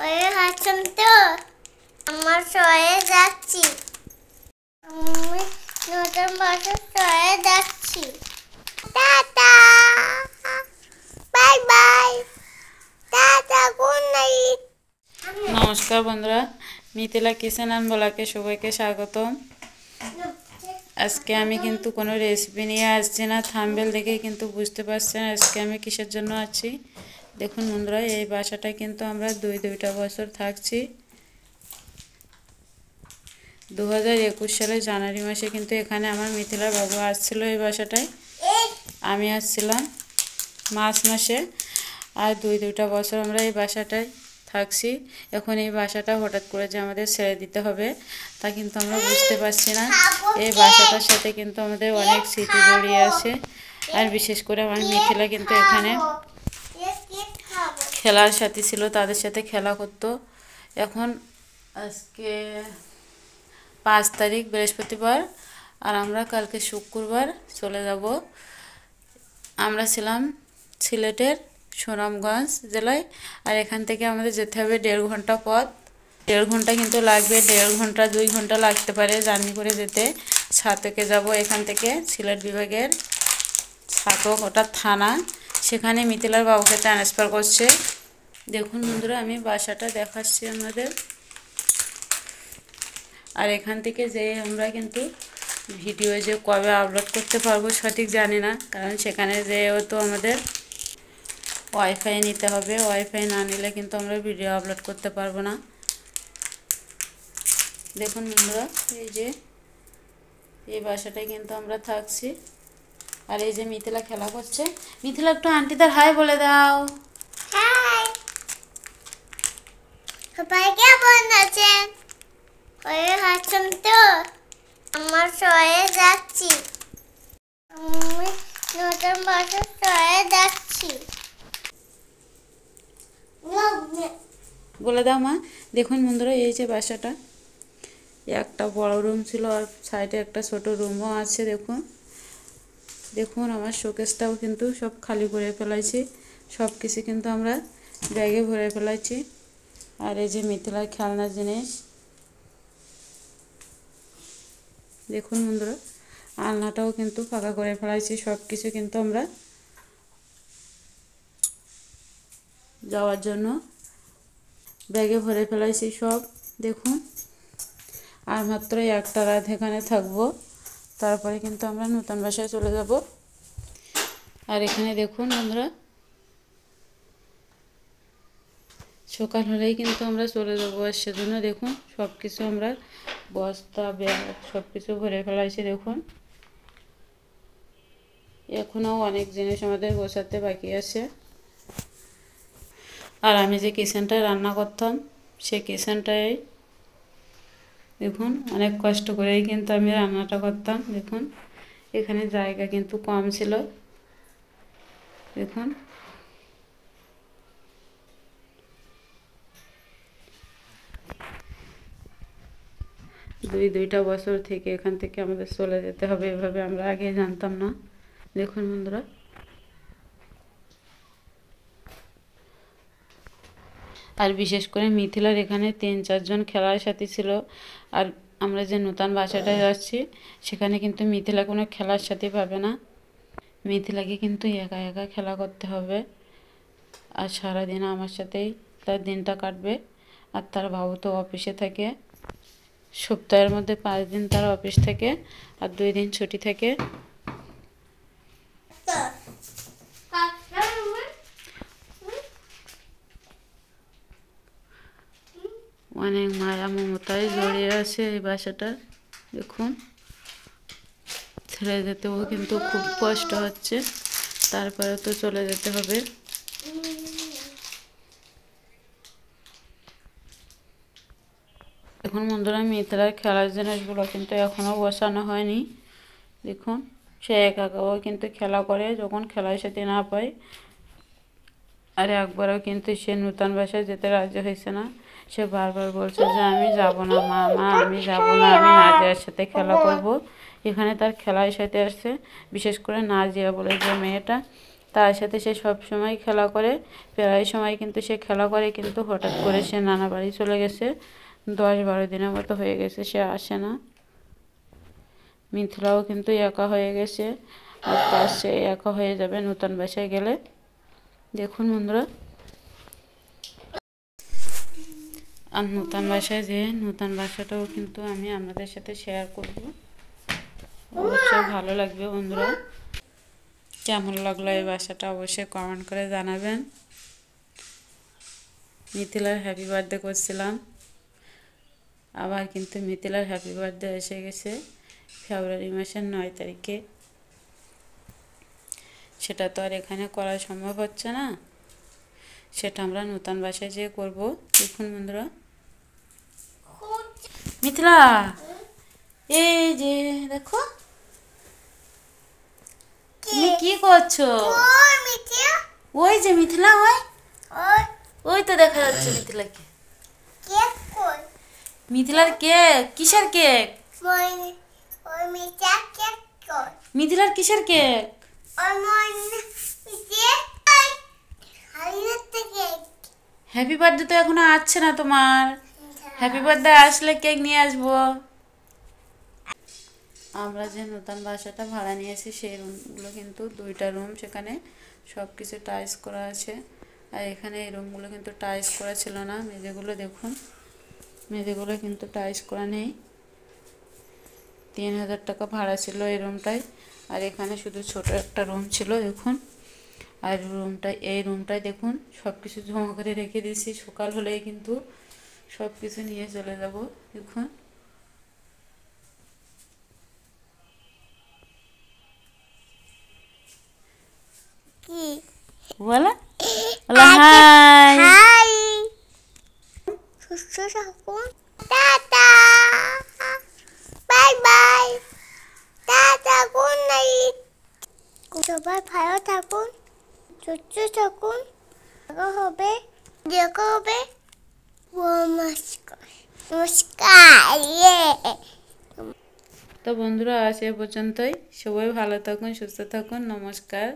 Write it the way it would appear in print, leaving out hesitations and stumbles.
ওই হাসছেন তো আমার শহরে যাচ্ছি, আমি নতুন বছর শহরে যাচ্ছি। Tata, bye bye, tata, good night. নমস্কার বন্ধুরা, মিথিলা কিচেন অ্যান্ড ব্লগে সবাইকে স্বাগতম। আজকে আমি কিন্তু কোনো রেসিপি নিয়ে আসছি না, থাম্বনেল দেখে কিন্তু বুঝতে পারছেন আজকে আমি কিসের জন্য আছি। দেখুন বন্ধুরা, এই বাসাটায় কিন্তু আমরা দুইটা বছর থাকছি। 2021 সালের জানুয়ারি মাসে কিন্তু এখানে আমার মিথিলার বাবু আসছিল এই বাসাটায়, আমি আসছিলাম মার্চ মাসে। আর দুইটা বছর আমরা এই বাসাটায় থাকছি। এখন এই বাসাটা হঠাৎ করে যে আমাদের ছেড়ে দিতে হবে তা কিন্তু আমরা বুঝতে পারছি না। এই বাসাটার সাথে কিন্তু আমাদের অনেক স্মৃতি জড়িয়ে আছে। আর বিশেষ করে আমার মিথিলা কিন্তু এখানে খেলার সাথী ছিল, তাদের সাথে খেলা করতো। এখন আজকে 5 তারিখ বৃহস্পতিবার, আর আমরা কালকে শুক্রবার চলে যাব। আমরা ছিলাম সিলেটের সুনামগঞ্জ জেলায়, আর এখান থেকে আমাদের যেতে হবে 1.5 ঘন্টা পথ। 1.5 ঘন্টা কিন্তু লাগবে, 1.5 ঘন্টা 2 ঘন্টা লাগতে পারে জার্নি করে যেতে। ছাতকে যাব এখান থেকে, সিলেট বিভাগের ছাতক, ওটা থানা, সেখানে মিথিলার বাবুকে ট্রান্সফার করছে। দেখুন বন্ধুরা, আমি বাসাটা দেখাচ্ছি আমাদের। আর এখান থেকে যে আমরা কিন্তু ভিডিও যে কবে আপলোড করতে পারবো সঠিক জানি না, কারণ সেখানে যেও তো আমাদের ওয়াইফাই নিতে হবে। ওয়াইফাই না নিলে কিন্তু আমরা ভিডিও আপলোড করতে পারবো না। দেখুন বন্ধুরা, এই যে এই বাসাটায় কিন্তু আমরা থাকছি। আর এই যে মিথিলা খেলা করছে। মিথিলা, একটু আন্টিদের হাই বলে দাও। হাই, সবাই কেমন আছেন? ওই হাসছেন তো আমার শহরে যাচ্ছি, আমি নতুন বছর শহরে যাচ্ছি। বলে দাও মা। দেখুন বন্ধুরা, এই যে বাসাটা, একটা বড় রুম ছিল আর সাইডে একটা ছোট রুমও আছে। দেখুন দেখুন আমার শোকেসটাও কিন্তু সব খালি করে ফেলাইছি, সব কিছু কিন্তু আমরা ব্যাগে ভরে ফেলাইছি। আর এই যে মিথিলার খেলনার জিনিস দেখুন বন্ধুরা, আলনাটাও কিন্তু ফাঁকা করে ফেলাইছি। সব কিছু কিন্তু আমরা যাওয়ার জন্য ব্যাগে ভরে ফেলাইছি সব। দেখুন, আর মাত্র একটা রাত এখানে থাকবো, তারপরে কিন্তু আমরা নতুন বাসায় চলে যাব। আর এখানে দেখুন বন্ধুরা, সকাল হলেই কিন্তু আমরা চলে যাবো। আর সেজন্য দেখুন সব কিছু আমরা বস্তা ব্যাগ সব কিছু ভরে ফেলাইছি। দেখুন, এখনও অনেক জিনিস আমাদের গোছাতে বাকি আছে। আর আমি যে কিচেনটায় রান্না করতাম, সেই কিচেনটায় দেখুন অনেক কষ্ট করেই কিন্তু আমি রান্নাটা করতাম। দেখুন, এখানে জায়গা কিন্তু কম ছিল। দেখুন, দুইটা বছর থেকে এখান থেকে আমাদের চলে যেতে হবে, এভাবে আমরা আগে জানতাম না। দেখুন বন্ধুরা, আর বিশেষ করে মিথিলার এখানে 3-4 জন খেলার সাথী ছিল। আর আমরা যে নতুন বাসাটায় যাচ্ছি সেখানে কিন্তু মিথিলা কোনো খেলার সাথী পাবে না। মিথিলাকে কিন্তু একা একা খেলা করতে হবে। আর সারাদিন আমার সাথেই তার দিনটা কাটবে। আর তার বাবু তো অফিসে থাকে, সপ্তাহের মধ্যে 5 দিন তার অফিস থাকে আর 2 দিন ছুটি থাকে। অনেক মায়া মমতায় জড়িয়ে আছে এই বাসাটা। দেখুন, ছেড়ে যেতেও কিন্তু খুব কষ্ট হচ্ছে, তারপরে তো চলে যেতে হবে। এখন বন্ধুরা, মিথিলার খেলার জিনিসগুলো কিন্তু এখনও বসানো হয়নি। দেখুন, সে একাও কিন্তু খেলা করে যখন খেলার সাথে না পায়। আর একবারও কিন্তু সে নতুন বাসায় যেতে রাজি হয়েছে না। সে বারবার বলছে যে আমি যাব না মা, আমি যাব না, আমি নাজিয়ার সাথে খেলা করব। এখানে তার খেলার সাথে আসছে, বিশেষ করে নাজিয়া বলে যে মেয়েটা, তার সাথে সে সব সময় খেলা করে, প্রায় সময় কিন্তু সে খেলা করে, কিন্তু হঠাৎ করে সে নানা বাড়ি চলে গেছে। 10-12 দিনের মতো হয়ে গেছে সে আসে না। মিথিলাও কিন্তু একা হয়ে গেছে, আর তার সে একা হয়ে যাবে নতুন বাসায় গেলে। দেখুন বন্ধুরা, আর নতুন বাসায় যে নতুন বাসাটাও কিন্তু আমি আপনাদের সাথে শেয়ার করব, অবশ্যই ভালো লাগবে বন্ধুরা। কেমন লাগলো এই বাসাটা অবশ্যই কমেন্ট করে জানাবেন। মিথিলার হ্যাপি বার্থডে করছিলাম, আবার কিন্তু মিথিলার হ্যাপি বার্থডে এসে গেছে ফেব্রুয়ারি মাসের 9 তারিখে। সেটা তো আর এখানে করা সম্ভব হচ্ছে না, সেটা আমরা নতুন বাসায় যেয়ে করবো। দেখুন বন্ধুরা, মিথিলা এই যে দেখো তুমি কি করছো? ওই যে মিথিলা, ওই তো দেখা যাচ্ছে মিথিলাকে। মিথিলার কেক? কিসের কেক? মিথিলার কিসের কেক? হ্যাপি বার্থডে তো এখনো আসছে না তোমার। হ্যাপি বার্থডে আসলে কেক নিয়ে আসবো। আমরা যে নতুন বাসাটা ভাড়া নিয়েছি সেই রুমগুলো কিন্তু 2টা রুম, সেখানে সব কিছু টাইলস করা আছে। আর এখানে এই রুমগুলো কিন্তু টাইলস করা ছিল না। মেঝেগুলো দেখুন, মেঝেগুলো কিন্তু টাইলস করা নেই। 3000 টাকা ভাড়া ছিল এই রুমটায়। আর এখানে শুধু ছোট একটা রুম ছিল দেখুন। আর এই রুমটায় দেখুন সব কিছু জমা করে রেখে দিয়েছি, সকাল হলেই কিন্তু সব কিছু নিয়ে চলে যাব। দেখুন বলা হাই, সুস্থ থাকুন, tata, bye bye, tata, good night. সবাই ভালো থাকুন, সুস্থ থাকুন, দেখা হবে। নমস্কার, নমস্কার। তো বন্ধুরা আজ এ পর্যন্তই। সবাই ভালো থাকুন, সুস্থ থাকুন, নমস্কার।